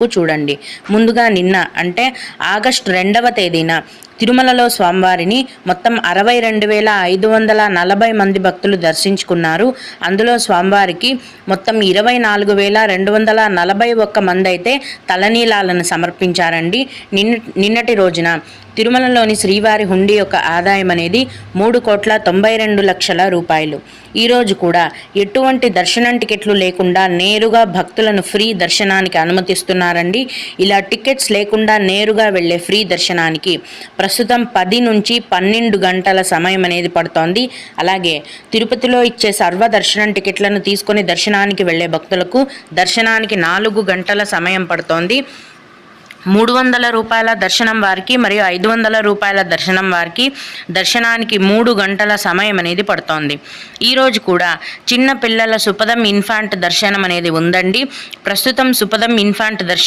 చూడండి. ముందుగా నిన్న అంటే ఆగస్టు 2వ తేదీన తిరుమలలో స్వామివారిని మొత్తం 62,540 మంది భక్తులు దర్శించుకున్నారు. అందులో స్వామివారికి మొత్తం 24,241 మంది అయితే తలనీలాలను సమర్పించారండి. నిన్నటి రోజున తిరుమలలోని శ్రీవారి హుండీ యొక్క ఆదాయం అనేది 3,92,00,000 రూపాయలు. ఈరోజు కూడా ఎటువంటి దర్శనం టికెట్లు లేకుండా నేరుగా భక్తులను ఫ్రీ దర్శనానికి అనుమతిస్తున్నారండి. ఇలా టికెట్స్ లేకుండా నేరుగా వెళ్ళే ఫ్రీ దర్శనానికి ప్రస్తుతం 10 నుంచి 12 గంటల సమయం అనేది పడుతోంది. అలాగే తిరుపతిలో ఇచ్చే సర్వ దర్శనం టికెట్లను తీసుకొని దర్శనానికి వెళ్ళే భక్తులకు దర్శనానికి 4 గంటల సమయం పడుతోంది. 300 రూపాయల దర్శనం వారికి మరియు 500 రూపాయల దర్శనం వారికి దర్శనానికి 3 గంటల సమయం అనేది పడుతోంది. ఈరోజు కూడా చిన్న పిల్లల సుపదం ఇన్ఫాంట్ దర్శనం అనేది ఉందండి. ప్రస్తుతం సుపదం ఇన్ఫాంట్ దర్శనం